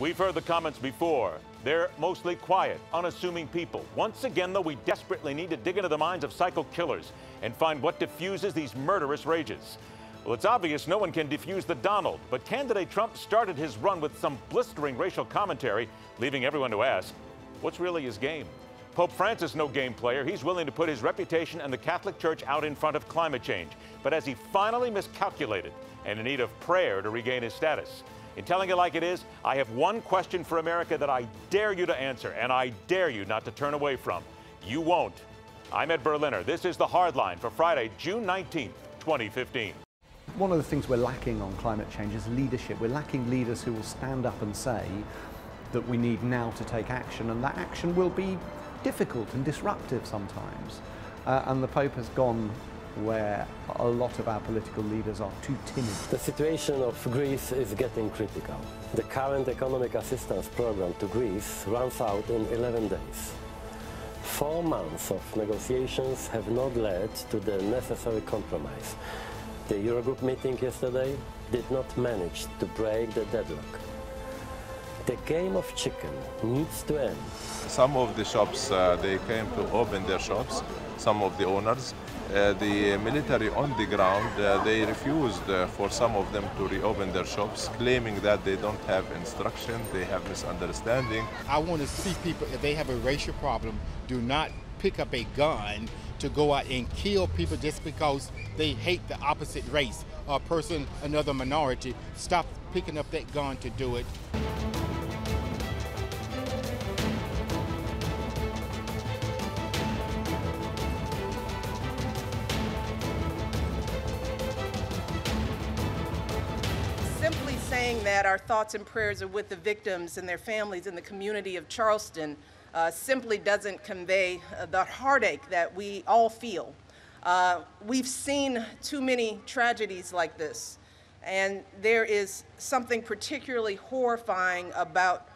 We've heard the comments before. They're mostly quiet, unassuming people. Once again, though, we desperately need to dig into the minds of psycho killers and find what diffuses these murderous rages. Well, it's obvious no one can defuse the Donald, but candidate Trump started his run with some blistering racial commentary, leaving everyone to ask, what's really his game? Pope Francis, no game player. He's willing to put his reputation and the Catholic Church out in front of climate change. But has he finally miscalculated and in need of prayer to regain his status? In telling it like it is, I have one question for America that I dare you to answer, and I dare you not to turn away from. You won't. I'm Ed Berliner. This is The Hardline for Friday, June 19th, 2015. One of the things we're lacking on climate change is leadership. We're lacking leaders who will stand up and say that we need now to take action, and that action will be difficult and disruptive sometimes. And the Pope has gone where a lot of our political leaders are too timid. The situation of Greece is getting critical. The current economic assistance program to Greece runs out in 11 days. 4 months of negotiations have not led to the necessary compromise. The Eurogroup meeting yesterday did not manage to break the deadlock. The game of chicken needs to end. Some of the shops, they came to open their shops, some of the owners. The military on the ground, they refused for some of them to reopen their shops, claiming that they don't have instruction, they have misunderstanding. I want to see people, if they have a racial problem, do not pick up a gun to go out and kill people just because they hate the opposite race or person, another minority. Stop picking up that gun to do it. Simply saying that our thoughts and prayers are with the victims and their families in the community of Charleston simply doesn't convey the heartache that we all feel. We've seen too many tragedies like this, and there is something particularly horrifying about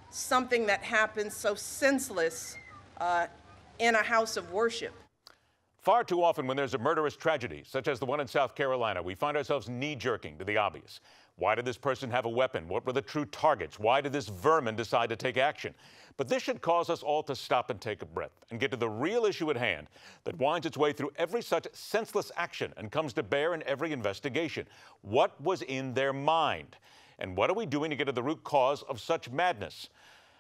something that happens so senseless in a house of worship. Far too often when there's a murderous tragedy, such as the one in South Carolina, we find ourselves knee-jerking to the obvious. Why did this person have a weapon? What were the true targets? Why did this vermin decide to take action? But this should cause us all to stop and take a breath and get to the real issue at hand that winds its way through every such senseless action and comes to bear in every investigation. What was in their mind? And what are we doing to get to the root cause of such madness?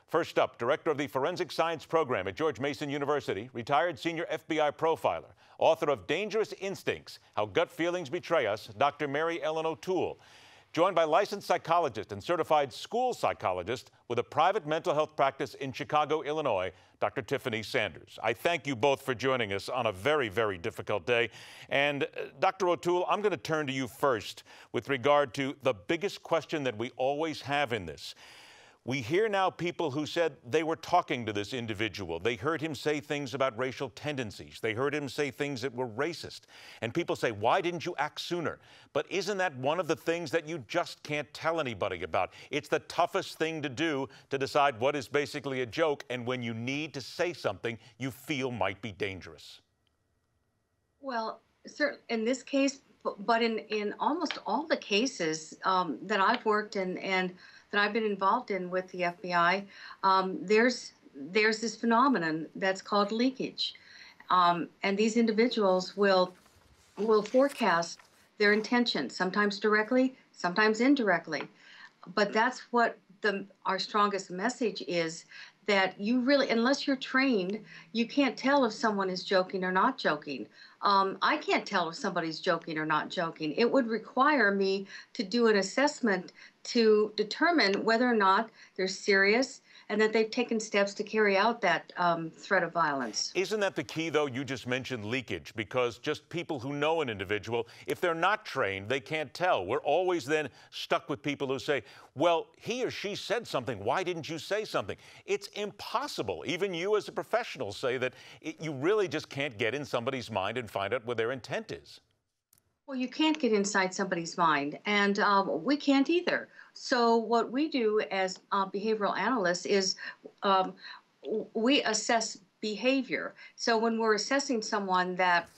First up, director of the Forensic Science Program at George Mason University, retired senior FBI profiler, author of Dangerous Instincts, How Gut Feelings Betray Us, Dr. Mary Ellen O'Toole. Joined by licensed psychologist and certified school psychologist with a private mental health practice in Chicago, Illinois, Dr. Tiffany Sanders. I thank you both for joining us on a very, very difficult day. And Dr. O'Toole, I'm going to turn to you first with regard to the biggest question that we always have in this. We hear now people who said they were talking to this individual. They heard him say things about racial tendencies. They heard him say things that were racist. And people say, why didn't you act sooner? But isn't that one of the things that you just can't tell anybody about? It's the toughest thing to do to decide what is basically a joke and when you need to say something you feel might be dangerous. Well, sir, in this case, but in almost all the cases that I've worked in and that I've been involved in with the FBI, there's this phenomenon that's called leakage. And these individuals will forecast their intentions, sometimes directly, sometimes indirectly. But that's what our strongest message is, that you really, unless you're trained, you can't tell if someone is joking or not joking. I can't tell if somebody's joking or not joking. It would require me to do an assessment to determine whether or not they're serious and that they've taken steps to carry out that threat of violence. Isn't that the key, though? You just mentioned leakage, because just people who know an individual, if they're not trained, they can't tell. We're always then stuck with people who say, well, he or she said something. Why didn't you say something? It's impossible. Even you as a professional say that you really just can't get in somebody's mind and find out what their intent is. Well, you can't get inside somebody's mind, and we can't either. So what we do as behavioral analysts is we assess behavior. So when we're assessing someone that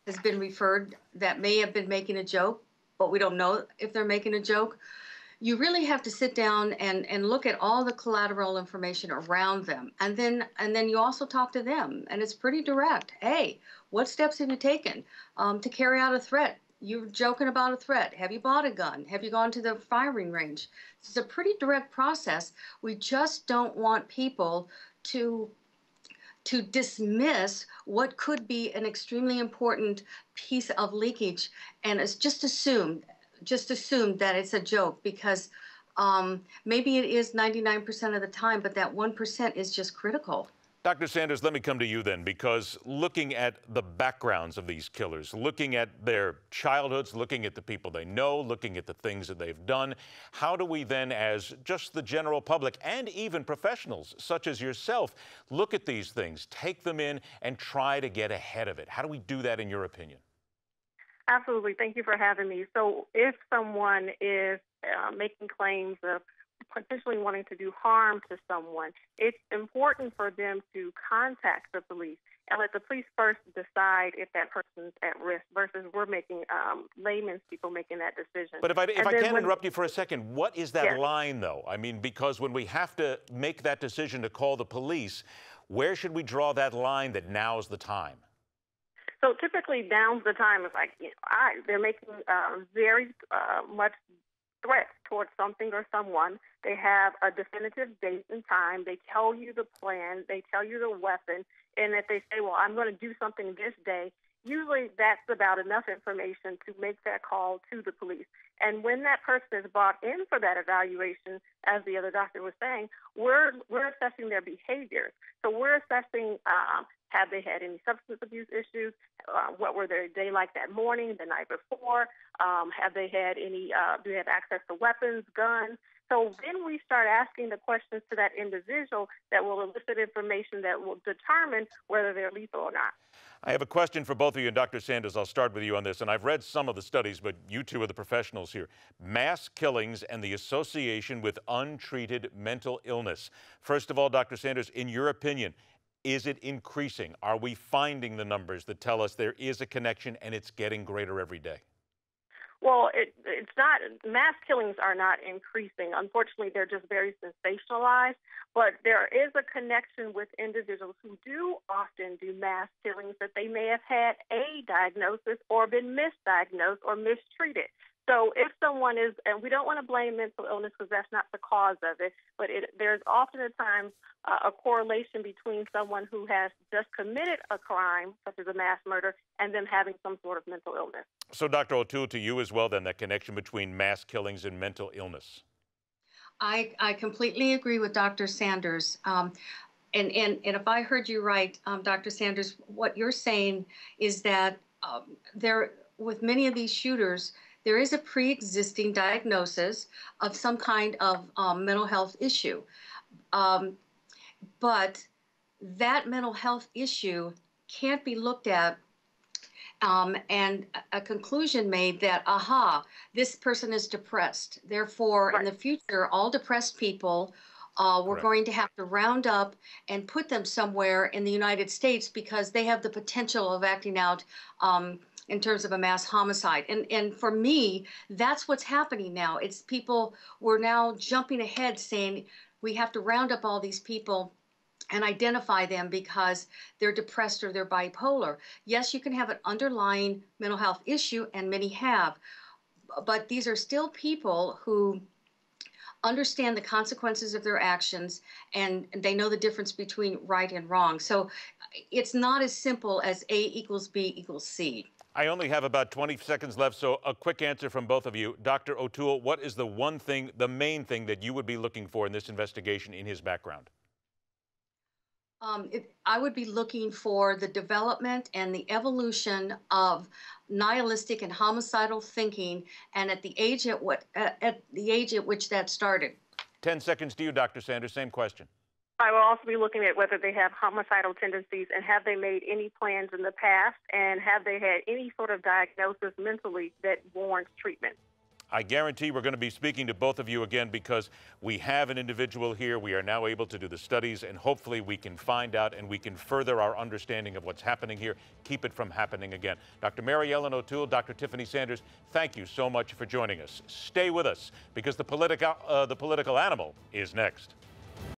has been referred that may have been making a joke, but we don't know if they're making a joke, you really have to sit down and look at all the collateral information around them. And then you also talk to them. And it's pretty direct. Hey, what steps have you taken to carry out a threat? You're joking about a threat. Have you bought a gun? Have you gone to the firing range? It's a pretty direct process. We just don't want people to dismiss what could be an extremely important piece of leakage, and it's just assume that it's a joke, because maybe it is 99% of the time, but that 1% is just critical. Dr. Sanders, let me come to you then, because looking at the backgrounds of these killers, looking at their childhoods, looking at the people they know, looking at the things that they've done, how do we then, as just the general public and even professionals such as yourself, look at these things, take them in, and try to get ahead of it? How do we do that, in your opinion? Absolutely. Thank you for having me. So if someone is making claims of potentially wanting to do harm to someone, it's important for them to contact the police and let the police first decide if that person's at risk, versus we're making layman's people making that decision. But if I can interrupt you for a second, what is that Yes. line, though? I mean, because when we have to make that decision to call the police, where should we draw that line that now's the time? So typically, now's the time. It's like, they're making very much threats towards something or someone. They have a definitive date and time. They tell you the plan. They tell you the weapon. And if they say, well, I'm going to do something this day, usually that's about enough information to make that call to the police. And when that person is brought in for that evaluation, as the other doctor was saying, we're assessing their behaviors. So we're assessing, have they had any substance abuse issues? What were their day like that morning, the night before? Have they had any, do they have access to weapons, guns? So then we start asking the questions to that individual that will elicit information that will determine whether they're lethal or not. I have a question for both of you, and Dr. Sanders, I'll start with you on this. And I've read some of the studies, but you two are the professionals here. Mass killings and the association with untreated mental illness. First of all, Dr. Sanders, in your opinion, is it increasing? Are we finding the numbers that tell us there is a connection and it's getting greater every day? Well, it's not. Mass killings are not increasing. Unfortunately, they're just very sensationalized. But there is a connection with individuals who do often do mass killings, that they may have had a diagnosis or been misdiagnosed or mistreated. So if someone is, and we don't want to blame mental illness because that's not the cause of it, but there's often a time a correlation between someone who has just committed a crime, such as a mass murder, and them having some sort of mental illness. So, Dr. O'Toole, to you as well, then, that connection between mass killings and mental illness. I completely agree with Dr. Sanders. And if I heard you right, Dr. Sanders, what you're saying is that with many of these shooters, there is a pre-existing diagnosis of some kind of mental health issue. But that mental health issue can't be looked at and a conclusion made that, this person is depressed. Therefore, in the future, all depressed people, we're going to have to round up and put them somewhere in the United States because they have the potential of acting out in terms of a mass homicide. And for me, that's what's happening now. It's people, we're now jumping ahead saying we have to round up all these people and identify them because they're depressed or they're bipolar. Yes, you can have an underlying mental health issue, and many have, but these are still people who understand the consequences of their actions, and they know the difference between right and wrong. So it's not as simple as A equals B equals C. I only have about 20 seconds left, so a quick answer from both of you. Dr. O'Toole, what is the one thing, the main thing that you would be looking for in this investigation in his background? I would be looking for the development and the evolution of nihilistic and homicidal thinking, and at the age at which that started. 10 seconds to you, Dr. Sanders. Same question. I will also be looking at whether they have homicidal tendencies, and have they made any plans in the past, and have they had any sort of diagnosis mentally that warrants treatment. I guarantee we're going to be speaking to both of you again because we have an individual here. We are now able to do the studies, and hopefully we can find out and we can further our understanding of what's happening here, keep it from happening again. Dr. Mary Ellen O'Toole, Dr. Tiffany Sanders, thank you so much for joining us. Stay with us because the political animal is next.